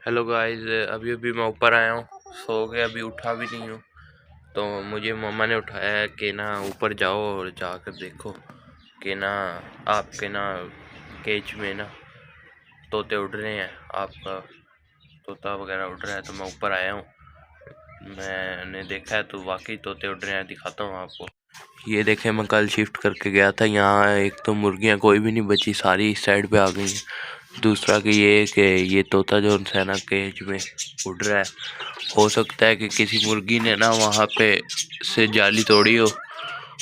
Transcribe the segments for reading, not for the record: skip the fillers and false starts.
Hello guys, अभी अभी मैं ऊपर आया हूँ। सो के अभी उठा भी नहीं हूँ। तो मुझे मम्मा ने उठाया है कि ना ऊपर जाओ और जाकर देखो कि ना आपके ना केज में ना तोते उड़ रहे हैं। आपका तोता वगैरह उड़ रहा है, तो मैं ऊपर आया हूँ। मैंने देखा है तो वाकई तोते उड़ रहे हैं। दिखाता हूँ आपको। ये देखें, मैं कल शिफ्ट करके गया था यहाँ। एक तो मुर्गियाँ कोई भी नहीं बची, सारी इस साइड पे आ गई हैं। दूसरा कि ये तोता जो है ना केज में उड़ रहा है। हो सकता है कि किसी मुर्गी ने ना वहाँ पे से जाली तोड़ी हो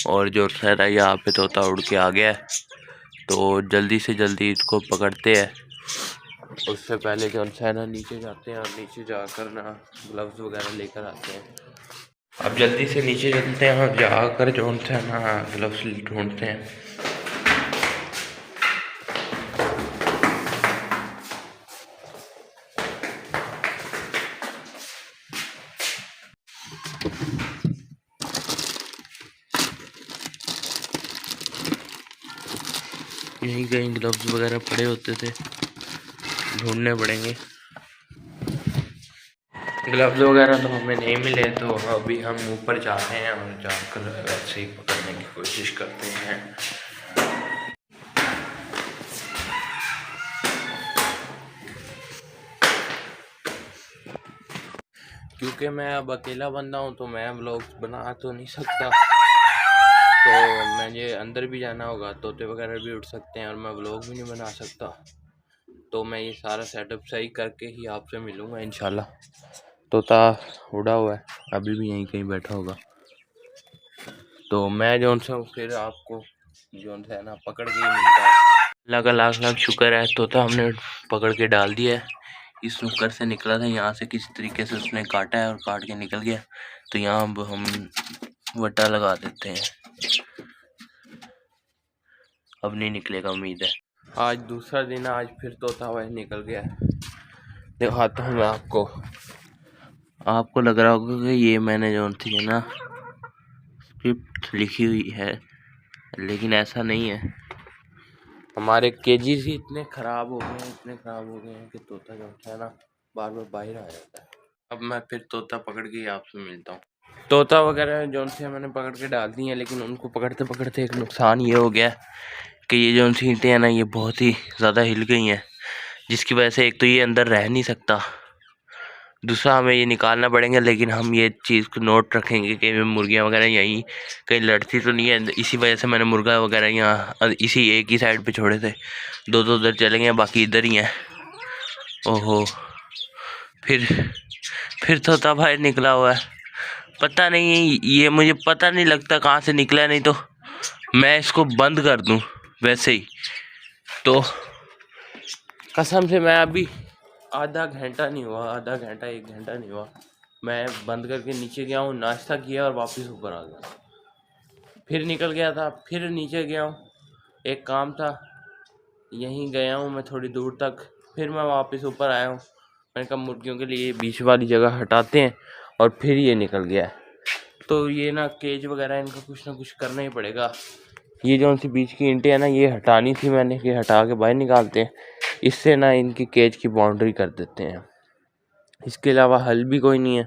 और जो है ना यहाँ पे तोता उड़ के आ गया है। तो जल्दी से जल्दी इसको पकड़ते हैं। उससे पहले जो है ना नीचे जाते हैं और नीचे जाकर ना ग्लव्स वगैरह लेकर आते हैं। अब जल्दी से नीचे चलते हैं और जाकर जो है ना ग्लव्स ढूंढते हैं। यहीं कहीं ग्लव्स वगैरह पड़े होते थे, ढूंढने पड़ेंगे। ग्लव्स वगैरह तो हमें नहीं मिले, तो अभी हम ऊपर जाते हैं और जाकर वैसे ही पकड़ने की कोशिश करते हैं। क्योंकि मैं अब अकेला बंदा हूँ तो मैं व्लॉग्स बना तो नहीं सकता। तो मुझे अंदर भी जाना होगा, तोते वगैरह भी उड़ सकते हैं और मैं व्लॉग भी नहीं बना सकता। तो मैं ये सारा सेटअप सही करके ही आपसे मिलूँगा इंशाल्लाह। तोता उड़ा हुआ है, अभी भी यहीं कहीं बैठा होगा। तो मैं जो सा फिर आपको जो है ना पकड़ के ही मिलता है। अल्लाह का लाख लाख शुक्र है, तोता हमने पकड़ के डाल दिया है। इस नुक्कड़ से निकला था, यहाँ से किसी तरीके से उसने काटा है और काट के निकल गया। तो यहाँ अब हम वटा लगा देते हैं। अब नहीं निकलेगा, उम्मीद है। आज दूसरा दिन, आज फिर तोता वही निकल गया। दिखाता हूँ मैं आपको। आपको लग रहा होगा कि ये मैंने जो थी ना स्क्रिप्ट लिखी हुई है, लेकिन ऐसा नहीं है। हमारे केजीज ही इतने ख़राब हो गए हैं कि तोता जो है ना बार बार बाहर आ जाता है। अब मैं फिर तोता पकड़ के ही आपसे मिलता हूँ। तोता वगैरह जो से मैंने पकड़ के डाल दी हैं, लेकिन उनको पकड़ते पकड़ते एक नुकसान ये हो गया कि ये जो सी ईंटें हैं ना, ये बहुत ही ज़्यादा हिल गई हैं, जिसकी वजह से एक तो ये अंदर रह नहीं सकता, दूसरा हमें ये निकालना पड़ेगा। लेकिन हम ये चीज़ को नोट रखेंगे कि मुर्गियाँ वगैरह यहीं कहीं लड़ती तो नहीं है। इसी वजह से मैंने मुर्गा वगैरह यहाँ इसी एक ही साइड पे छोड़े थे। दो उधर चले गए, बाकी इधर ही हैं। ओहो, फिर तोता बाहर निकला हुआ है। पता नहीं, ये मुझे पता नहीं लगता कहाँ से निकला, नहीं तो मैं इसको बंद कर दूँ वैसे ही। तो कसम से मैं अभी आधा घंटा नहीं हुआ, एक घंटा नहीं हुआ, मैं बंद करके नीचे गया हूँ, नाश्ता किया और वापस ऊपर आ गया। फिर निकल गया था, फिर नीचे गया हूँ, एक काम था, यहीं गया हूँ मैं थोड़ी दूर तक, फिर मैं वापस ऊपर आया हूँ। मैंने कहा मुर्गियों के लिए बीच वाली जगह हटाते हैं, और फिर ये निकल गया है। तो ये ना केज वगैरह इनका कुछ ना कुछ करना ही पड़ेगा। ये जो सी बीच की ईंटें हैं ना, ये हटानी थी मैंने, कि हटा के बाहर निकालते हैं, इससे ना इनकी केज की बाउंड्री कर देते हैं। इसके अलावा हल भी कोई नहीं है,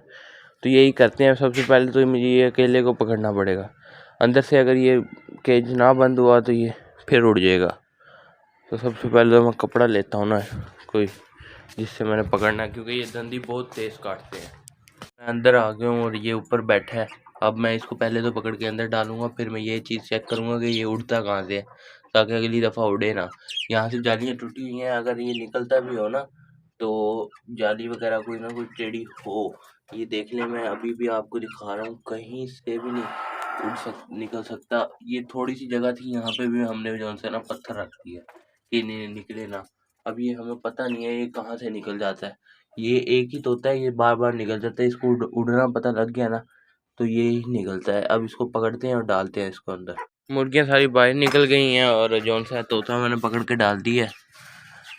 तो यही करते हैं। सबसे पहले तो मुझे ये अकेले को पकड़ना पड़ेगा अंदर से। अगर ये केज ना बंद हुआ तो ये फिर उड़ जाएगा। तो सबसे पहले तो मैं कपड़ा लेता हूँ ना कोई, जिससे मैंने पकड़ना है, क्योंकि ये दंदी बहुत तेज़ काटते हैं। मैं अंदर आ गया हूँ और ये ऊपर बैठा है। अब मैं इसको पहले तो पकड़ के अंदर डालूंगा, फिर मैं ये चीज़ चेक करूँगा कि ये उड़ता कहाँ से है, ताकि अगली दफ़ा उड़े ना। यहाँ से जालियाँ टूटी हुई हैं, अगर ये निकलता भी हो ना तो जाली वगैरह कोई ना कोई टेढ़ी हो। ये देख ले, मैं अभी भी आपको दिखा रहा हूँ, कहीं से भी नहीं निकल सकता। ये थोड़ी सी जगह थी, यहाँ पे भी हमने जो है ना पत्थर रख दिया कि नहीं निकले ना। अब ये हमें पता नहीं है ये कहाँ से निकल जाता है। ये एक ही तोता है, ये बार बार निकल जाता है। इसको उड़ना पता लग गया ना तो ये ही निकलता है। अब इसको पकड़ते हैं और डालते हैं इसको अंदर। मुर्गियाँ सारी बाहर निकल गई हैं और जौन सा तोता मैंने पकड़ के डाल दी है।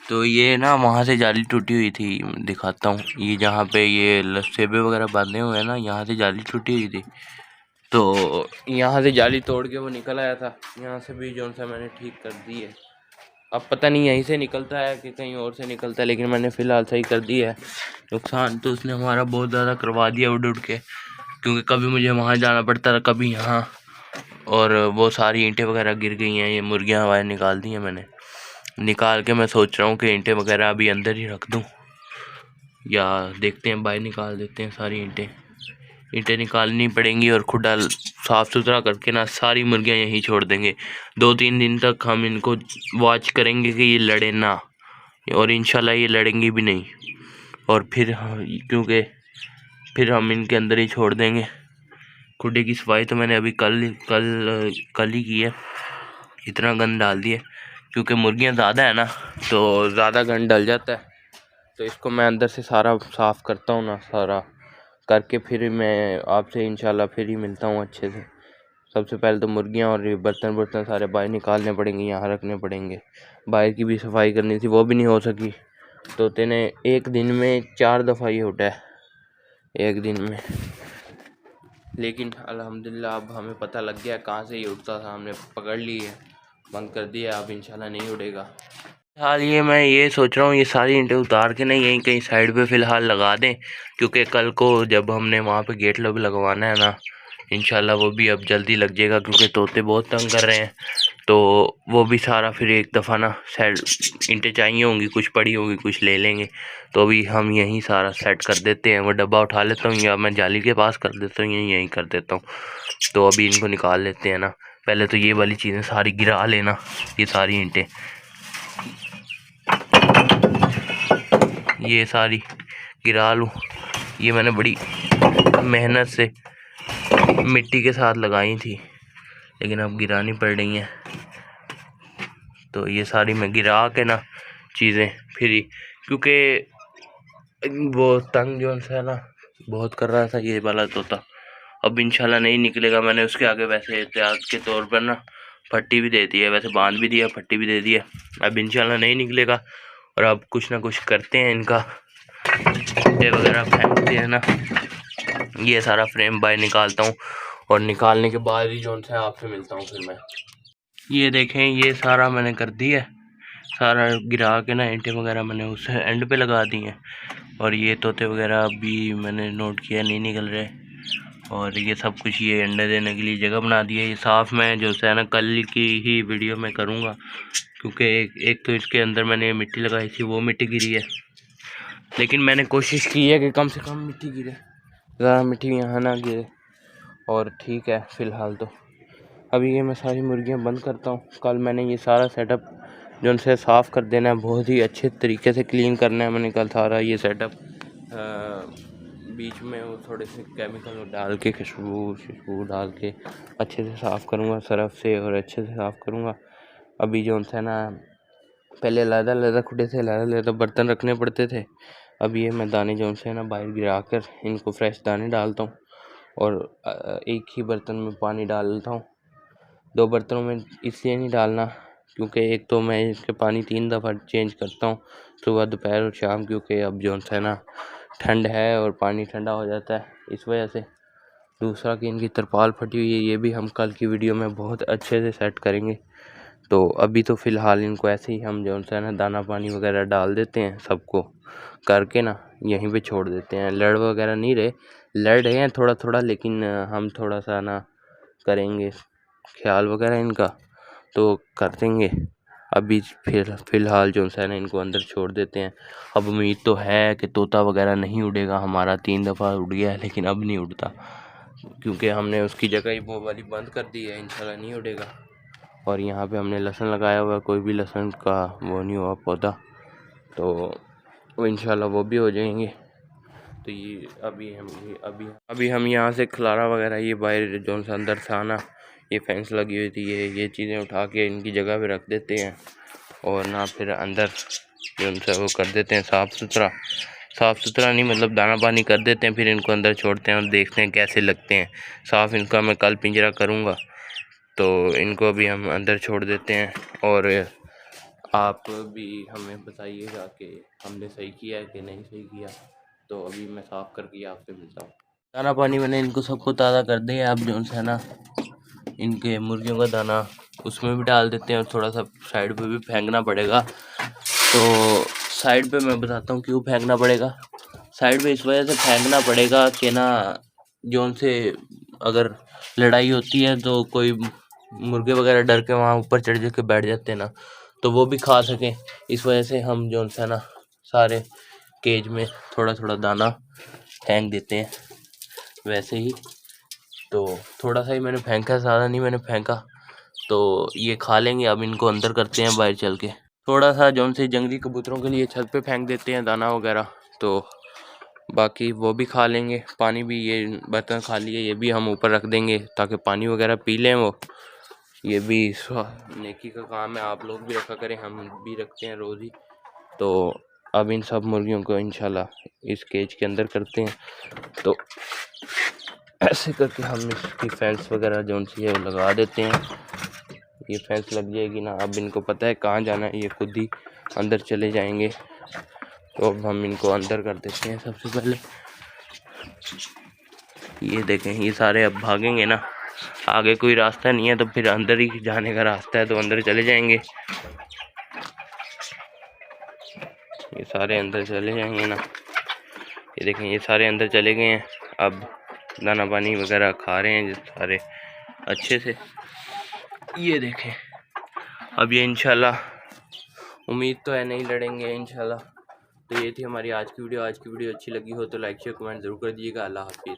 तो ये ना वहाँ से जाली टूटी हुई थी, दिखाता हूँ। ये जहाँ पे ये सेबे वगैरह बांधे हुए हैं ना, यहाँ से जाली टूटी हुई थी। तो यहाँ से जाली तोड़ के वो निकल आया था। यहाँ से भी जौन सा मैंने ठीक कर दी है। अब पता नहीं यहीं से निकलता है कि कहीं और से निकलता है, लेकिन मैंने फ़िलहाल सही कर दिया है। नुकसान तो उसने हमारा बहुत ज़्यादा करवा दिया उड़ उड़ के, क्योंकि कभी मुझे वहाँ जाना पड़ता था, कभी यहाँ, और वो सारी ईंटें वगैरह गिर गई हैं। ये मुर्गियाँ बाहर निकाल दी हैं मैंने, निकाल के मैं सोच रहा हूँ कि ईंटें वगैरह अभी अंदर ही रख दूँ, या देखते हैं बाहर निकाल देते हैं सारी ईंटें निकालनी पड़ेंगी, और खुदा साफ़ सुथरा करके ना सारी मुर्गियाँ यहीं छोड़ देंगे। 2-3 दिन तक हम इनको वॉच करेंगे कि ये लड़े ना, और इंशाल्लाह ये लड़ेंगी भी नहीं, और फिर क्योंकि फिर हम इनके अंदर ही छोड़ देंगे। खुडे की सफाई तो मैंने अभी कल ही की है। इतना गंद डाल दिया क्योंकि मुर्गियाँ ज़्यादा है ना, तो ज़्यादा गंद डल जाता है। तो इसको मैं अंदर से सारा साफ़ करता हूँ ना, सारा करके फिर मैं आपसे इंशाल्लाह फिर ही मिलता हूँ अच्छे से। सबसे पहले तो मुर्गियाँ और ये बर्तन सारे बाहर निकालने पड़ेंगे, यहाँ रखने पड़ेंगे। बाहर की भी सफाई करनी थी, वो भी नहीं हो सकी। तोते ने एक दिन में 4 दफ़ा ये उठा है, एक दिन में। लेकिन अल्हम्दुलिल्लाह अब हमें पता लग गया कहाँ से ये उठता था, हमने पकड़ ली है, बंद कर दिया, अब इंशाल्लाह नहीं उड़ेगा। फिलहाल ये मैं ये सोच रहा हूँ ये सारी ईंटें उतार के नहीं यहीं कहीं साइड पे फ़िलहाल लगा दें, क्योंकि कल को जब हमने वहाँ पे गेट लोग लगवाना है ना, इंशाल्लाह वो भी अब जल्दी लग जाएगा, क्योंकि तोते बहुत तंग कर रहे हैं। तो वो भी सारा फिर एक दफ़ा ना साइड ईंटें चाहिए होंगी, कुछ पड़ी होगी, कुछ ले लेंगे। तो अभी हम यहीं सारा सेट कर देते हैं। वो डब्बा उठा लेता हूँ, या मैं जाली के पास कर देता हूँ, यहीं कर देता हूँ। तो अभी इनको निकाल लेते हैं ना। पहले तो ये वाली चीज़ें सारी गिरा लेना, ये सारी ईंटें ये सारी गिरा लूँ। ये मैंने बड़ी मेहनत से मिट्टी के साथ लगाई थी, लेकिन अब गिरानी पड़ रही हैं। तो ये सारी मैं गिरा के ना चीज़ें फिर, क्योंकि वो तंग जो है ना बहुत कर रहा था ये वाला तोता। अब इंशाल्लाह नहीं निकलेगा। मैंने उसके आगे वैसे एहतियात के तौर पर ना पट्टी भी दे दी है, वैसे बांध भी दिया, पट्टी भी दे दी है। अब इंशाल्लाह नहीं निकलेगा, और अब कुछ ना कुछ करते हैं, इनका ये वगैरह फेंकते हैं ना। ये सारा फ्रेम बाहर निकालता हूँ, और निकालने के बाद ही जो है आपसे मिलता हूँ फिर मैं। ये देखें, ये सारा मैंने कर दिया है, सारा गिरा के ना ईंटें वगैरह मैंने उस एंड पे लगा दी हैं। और ये तोते वगैरह भी मैंने नोट किया नहीं निकल रहे, और ये सब कुछ ये अंडे देने के लिए जगह बना दी है। ये साफ़ मैं जो है ना कल की ही वीडियो में करूँगा, क्योंकि एक तो इसके अंदर मैंने मिट्टी लगाई थी, वो मिट्टी गिरी है। लेकिन मैंने कोशिश की है कि कम से कम मिट्टी गिरे, ज़्यादा मिट्टी यहाँ ना गिरे। और ठीक है, फ़िलहाल तो अभी ये मैं सारी मुर्गियाँ बंद करता हूँ। कल मैंने ये सारा सेटअप जो उनसे साफ़ कर देना है, बहुत ही अच्छे तरीके से क्लीन करना है। मैंने कल सारा ये सेटअप बीच में वो थोड़े से केमिकल डाल के खुशबू डाल के अच्छे से साफ़ करूँगा सरफ़ से, और अच्छे से साफ़ करूँगा। अभी जो है ना पहले अलग-अलग खुडे से अलग-अलग बर्तन रखने पड़ते थे। अब ये मैं दाने जो है ना बाहर गिरा कर इनको फ्रेश दाने डालता हूँ, और एक ही बर्तन में पानी डालता हूँ। 2 बर्तनों में इसलिए नहीं डालना क्योंकि एक तो मैं इसके पानी 3 दफ़ा चेंज करता हूँ, सुबह, दोपहर और शाम, क्योंकि अब जो है ना ठंड है और पानी ठंडा हो जाता है इस वजह से। दूसरा कि इनकी तरपाल फटी हुई है, ये भी हम कल की वीडियो में बहुत अच्छे से सेट करेंगे। तो अभी तो फ़िलहाल इनको ऐसे ही हम जो है ना दाना पानी वगैरह डाल देते हैं, सबको करके ना यहीं पे छोड़ देते हैं। लड़ वगैरह नहीं रहे, लड़ रहे हैं थोड़ा थोड़ा, लेकिन हम थोड़ा सा ना करेंगे ख्याल वगैरह इनका, तो कर देंगे। अभी फ़िलहाल जो है ना इनको अंदर छोड़ देते हैं। अब उम्मीद तो है कि तोता वगैरह नहीं उड़ेगा हमारा। 3 दफ़ा उड़ गया है, लेकिन अब नहीं उड़ता, क्योंकि हमने उसकी जगह ही वो वाली बंद कर दी है। इंशाल्लाह नहीं उड़ेगा। और यहाँ पे हमने लहसुन लगाया हुआ है, कोई भी लहसुन का वो नहीं हुआ पौधा, तो वो इंशाल्लाह वो भी हो जाएंगे। तो ये अभी हम यहाँ से खलारा वगैरह ये बाहर जो सा अंदर था ना, ये फेंस लगी हुई थी, ये चीज़ें उठा के इनकी जगह पे रख देते हैं, और ना फिर अंदर जो उनसे वो कर देते हैं साफ़ सुथरा नहीं, मतलब दाना पानी कर देते हैं, फिर इनको अंदर छोड़ते हैं और देखते हैं कैसे लगते हैं साफ़। इनका मैं कल पिंजरा करूँगा, तो इनको भी हम अंदर छोड़ देते हैं। और आप भी हमें बताइएगा कि हमने सही किया है कि नहीं सही किया। तो अभी मैं साफ़ करके आपसे मिलता हूँ। दाना पानी मैंने इनको सबको ताज़ा कर दिया। अब जो है ना इनके मुर्गियों का दाना उसमें भी डाल देते हैं और थोड़ा सा साइड पे भी फेंकना पड़ेगा। तो साइड पे मैं बताता हूँ क्यों फेंकना पड़ेगा। साइड पे इस वजह से फेंकना पड़ेगा कि ना जो उनसे अगर लड़ाई होती है तो कोई मुर्गे वगैरह डर के वहाँ ऊपर चढ़ के बैठ जाते हैं ना, तो वो भी खा सकें। इस वजह से हम जो है ना सारे केज में थोड़ा थोड़ा दाना फेंक देते हैं वैसे ही। तो थोड़ा सा ही मैंने फेंका, ज़्यादा नहीं मैंने फेंका, तो ये खा लेंगे। अब इनको अंदर करते हैं बाहर चल के। थोड़ा सा जो से जंगली कबूतरों के लिए छत पे फेंक देते हैं दाना वगैरह, तो बाकी वो भी खा लेंगे। पानी भी ये बर्तन खाली है, ये भी हम ऊपर रख देंगे ताकि पानी वगैरह पी लें वो। ये भी नेकी का काम है, आप लोग भी रखा करें, हम भी रखते हैं रोज़ ही। तो अब इन सब मुर्गियों को इंशाल्लाह इस केज के अंदर करते हैं। तो ऐसे करके हम इसकी फेंस वगैरह जो सी है वो लगा देते हैं। ये फेंस लग जाएगी ना, अब इनको पता है कहाँ जाना है, ये खुद ही अंदर चले जाएंगे। तो अब हम इनको अंदर कर देते हैं। सबसे पहले ये देखें, ये सारे अब भागेंगे ना, आगे कोई रास्ता नहीं है तो फिर अंदर ही जाने का रास्ता है, तो अंदर चले जाएंगे। ये सारे अंदर चले जाएंगे ना, ये देखें ये सारे अंदर चले गए हैं। अब दाना पानी वगैरह खा रहे हैं सारे अच्छे से। ये देखें अब ये इंशाल्लाह, उम्मीद तो है नहीं लड़ेंगे इंशाल्लाह। तो ये थी हमारी आज की वीडियो। आज की वीडियो अच्छी लगी हो तो लाइक शेयर कमेंट ज़रूर कर दीजिएगा। अल्लाह हाफिज़।